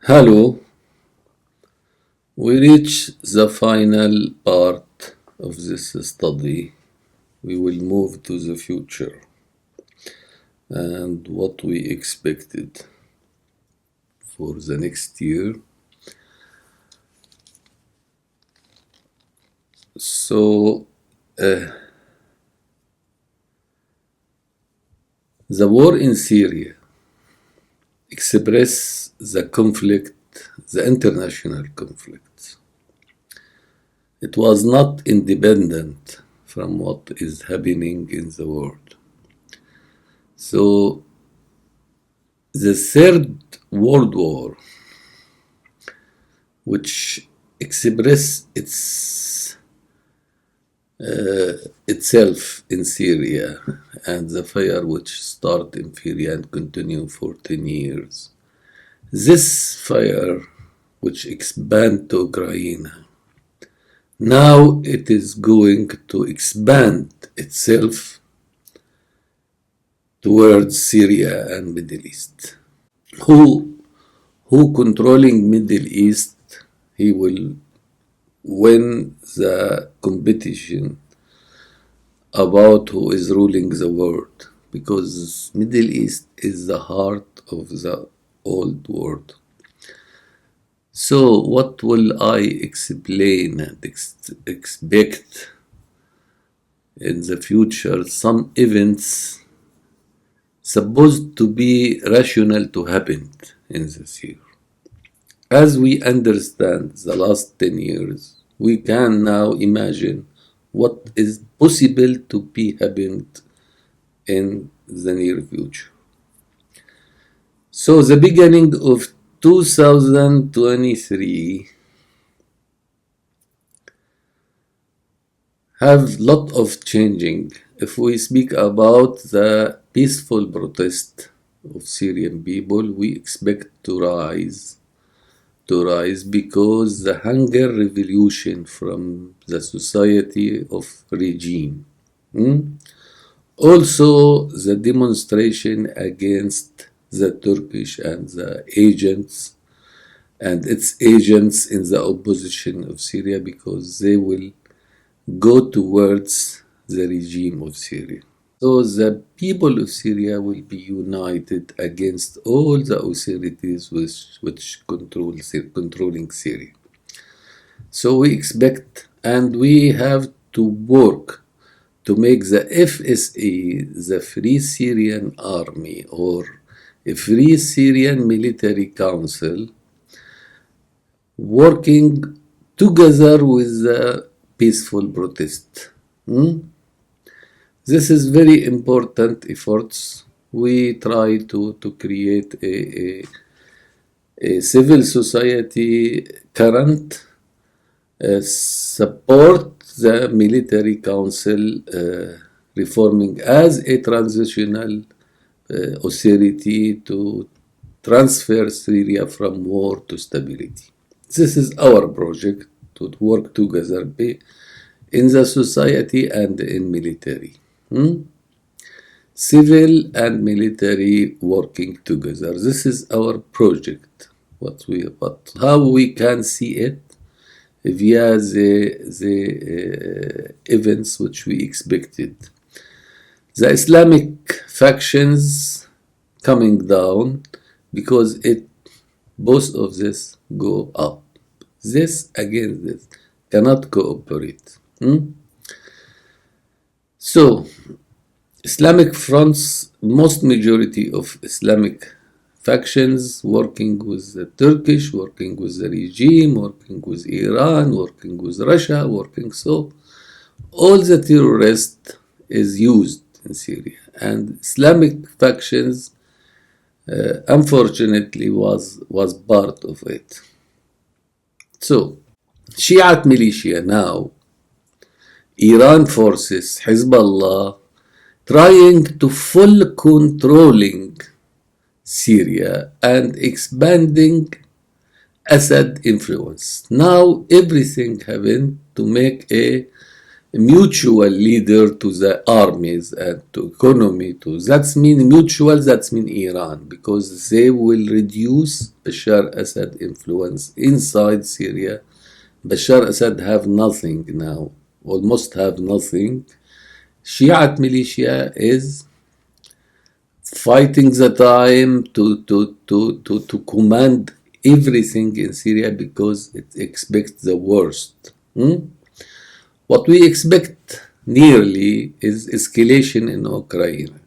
Hello, we reach the final part of this study. We will move to the future and what we expected for the next year. So, the war in Syria express the conflict, the international conflict. It was not independent from what is happening in the world. So, the Third World War, which express itself in Syria, and the fire which start in Syria and continue for 10 years. This fire which expand to Ukraine, now it is going to expand itself towards Syria and Middle East. Who controlling Middle East, he will win the competition about who is ruling the world, because Middle East is the heart of the old world. So what will I explain and expect in the future? Some events supposed to be rational to happen in this year. As we understand the last 10 years, we can now imagine what is possible to be happened in the near future. So the beginning of 2023 have lot of changing. If we speak about the peaceful protest of Syrian people, we expect to rise because the hunger revolution from the society of regime. Also the demonstration against the Turkish and the agents and its agents in the opposition of Syria, because they will go towards the regime of Syria. So the people of Syria will be united against all the authorities which controlling Syria. So we expect and we have to work to make the FSA, the Free Syrian Army, or a Free Syrian Military Council, working together with the peaceful protest. This is very important efforts. We try to create a civil society current, support the military council reforming as a transitional authority to transfer Syria from war to stability. This is our project, to work together in the society and in military. Civil and military working together. This is our project. But how we can see it via the events which we expected. The Islamic factions coming down, because both of this go up. This against this cannot cooperate. So, Islamic fronts, most majority of Islamic factions working with the Turkish, working with the regime, working with Iran, working with Russia, so all the terrorists is used in Syria, and Islamic factions unfortunately was part of it. So, Shiite militia now, Iran forces, Hezbollah, trying to full controlling Syria and expanding Assad influence. Now everything happened to make a mutual leader to the armies and to economy to that's mean mutual, that's mean Iran, because they will reduce Bashar Assad influence inside Syria. Bashar Assad have nothing now, almost have nothing. Shiite militia is fighting the time to command everything in Syria because it expects the worst. What we expect nearly is escalation in Ukraine.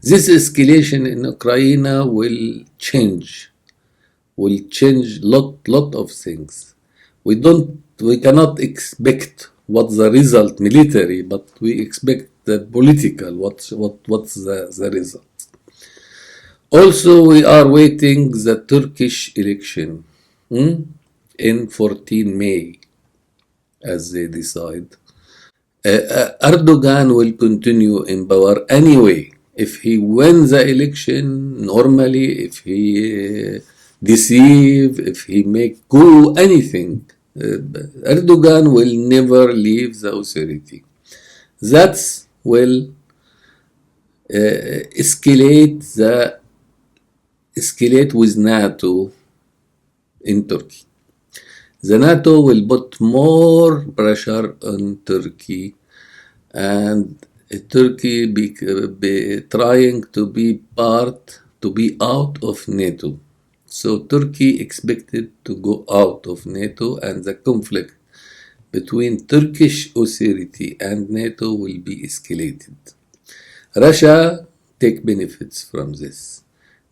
This escalation in Ukraine will change lot of things. We cannot expect what the result military, but we expect the political. What's the result? Also, we are waiting the Turkish election in 14 May, as they decide. Erdogan will continue in power anyway. If he wins the election, normally, if he deceive, if he make coup, anything, Erdogan will never leave the authority. That will escalate with NATO in Turkey. The NATO will put more pressure on Turkey, and Turkey be trying to be out of NATO. So Turkey expected to go out of NATO, and the conflict between Turkish authority and NATO will be escalated. Russia take benefits from this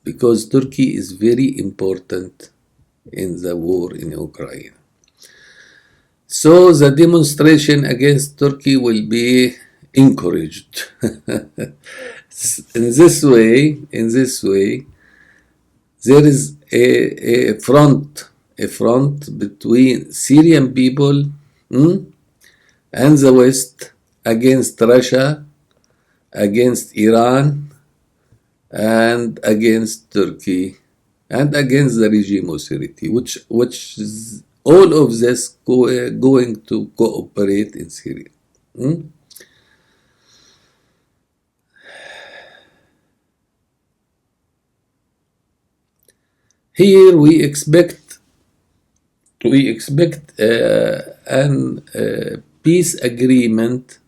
because Turkey is very important in the war in Ukraine. So the demonstration against Turkey will be encouraged. in this way, there is a front between Syrian people and the West against Russia, against Iran, and against Turkey, and against the regime authority, which is all of this going to cooperate in Syria. Here we expect an peace agreement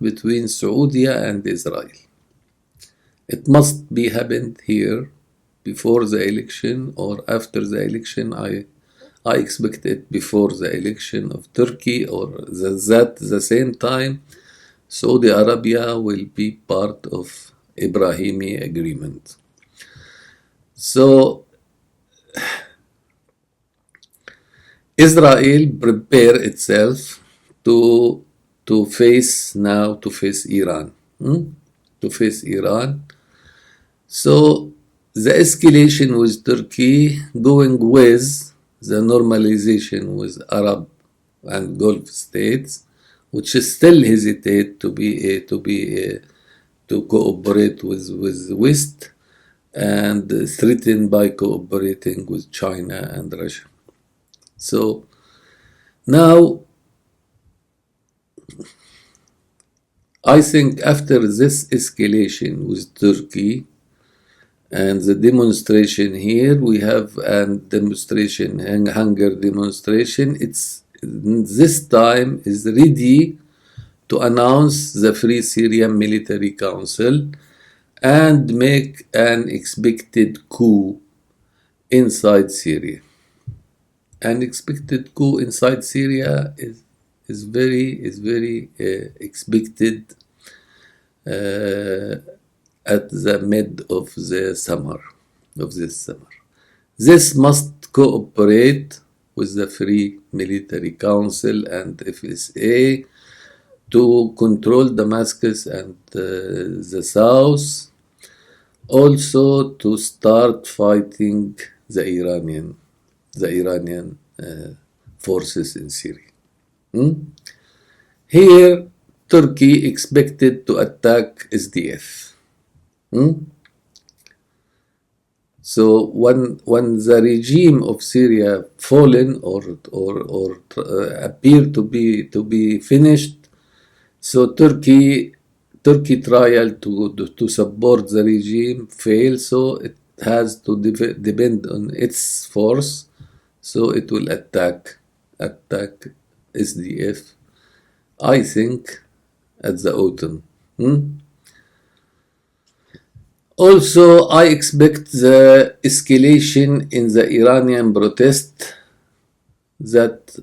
between Saudi and Israel. It must be happened here before the election or after the election. I expect it before the election of Turkey, or the same time Saudi Arabia will be part of Ibrahimi agreement. So Israel prepare itself to face Iran. To face Iran. So the escalation with Turkey going with the normalization with Arab and Gulf states, which still hesitate to cooperate with the West, and threatened by cooperating with China and Russia. So now I think after this escalation with Turkey and the demonstration here, we have a demonstration, hunger demonstration. It's this time is ready to announce the Free Syrian Military Council and make an expected coup inside Syria. An expected coup inside Syria is very expected at the mid of this summer. This must cooperate with the Free Military Council and FSA to control Damascus and the south, also to start fighting the Iranian forces in Syria. Here, Turkey expected to attack SDF. So when the regime of Syria fallen or appear to be finished, so Turkey trial to support the regime fail, so it has to depend on its force, so it will attack SDF, I think, at the autumn. Also, I expect the escalation in the Iranian protest that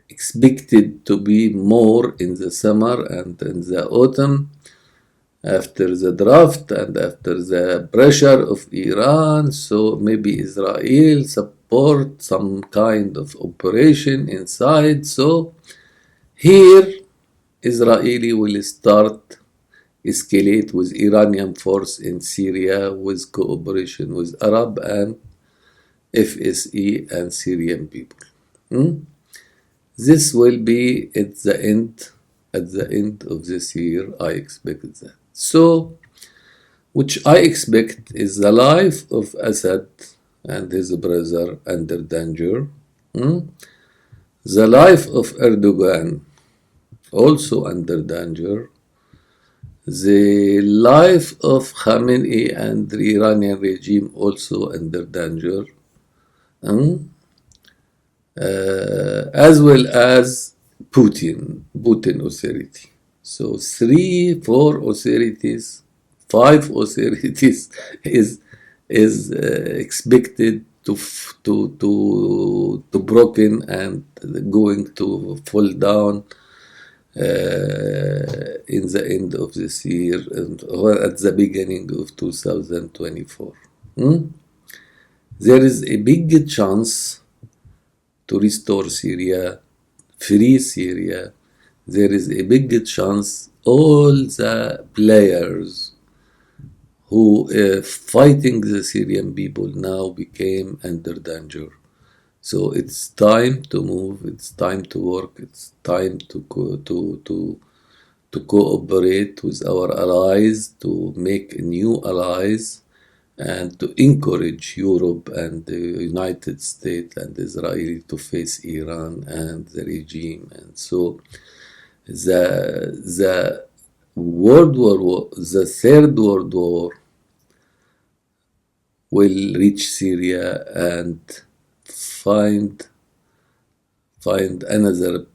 expected to be more in the summer and in the autumn after the draft and after the pressure of Iran. So maybe Israel support some kind of operation inside. So here Israeli will start escalate with Iranian force in Syria with cooperation with Arab and FSE and Syrian people. This will be at the end of this year. I expect that. So, which I expect is the life of Assad and his brother under danger. The life of Erdogan also under danger. The life of Khamenei and the Iranian regime also under danger. As well as Putin authority. So 3, 4 authorities, 5 authorities is expected to broken and going to fall down in the end of this year or at the beginning of 2024. There is a big chance to restore Syria, free Syria. There is a big chance all the players who fighting the Syrian people now became under danger. So it's time to move. It's time to work. It's time to cooperate with our allies to make new allies and to encourage Europe and the United States and Israel to face Iran and the regime. And so the the Third World War will reach Syria and find another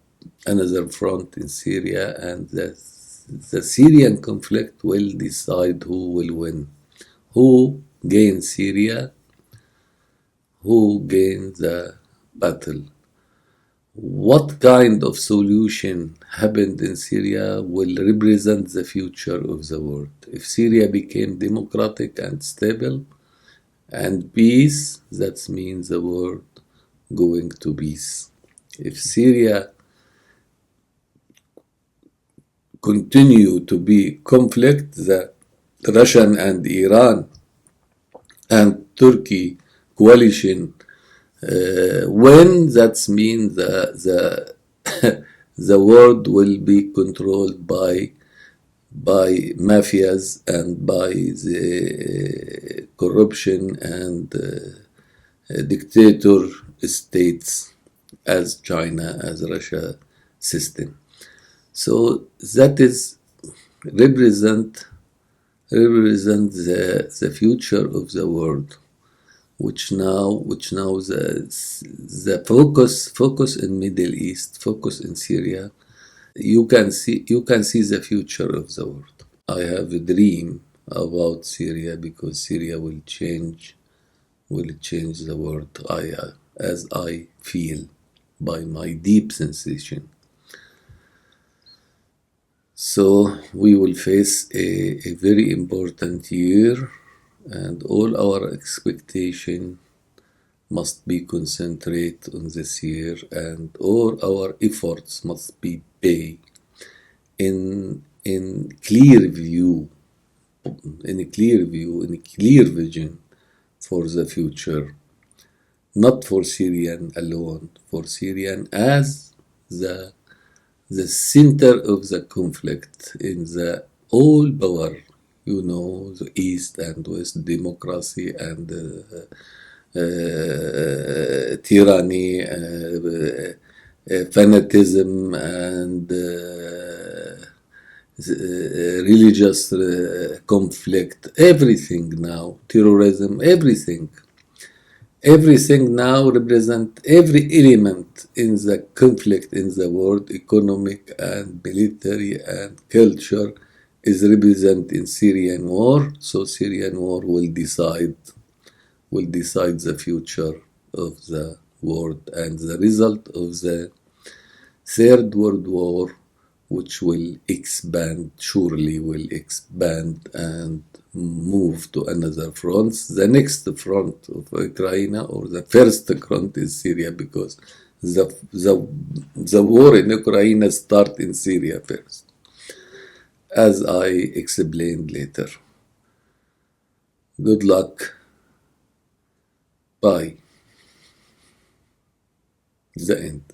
front in Syria, and the Syrian conflict will decide who will win, who gains Syria, who gains the battle. What kind of solution happened in Syria will represent the future of the world. If Syria became democratic and stable and peace, that means the world going to peace. If Syria continue to be conflict, the Russian and Iran and Turkey coalition when that means the world will be controlled by mafias and by the corruption and dictator states as China, as Russia system. So that is represent the future of the world, which now the focus in Middle East, focus in Syria. You can see the future of the world. I have a dream about Syria because Syria will change the world. As I feel by my deep sensation. So we will face a very important year, and all our expectation must be concentrate on this year, and all our efforts must be paid in clear view, in a clear vision for the future, not for Syrian alone, for Syrian as the center of the conflict in the all power the East and West, democracy and tyranny, fanatism, and religious conflict, everything now, terrorism, everything. Everything now represent every element in the conflict in the world, economic and military and culture, is represented in Syrian war. So Syrian war will decide the future of the world and the result of the Third World War, which will expand, surely will expand and move to another front. The next front of Ukraine, or the first front, is Syria, because the war in Ukraine start in Syria first, as I explained later. Good luck. Bye. The end.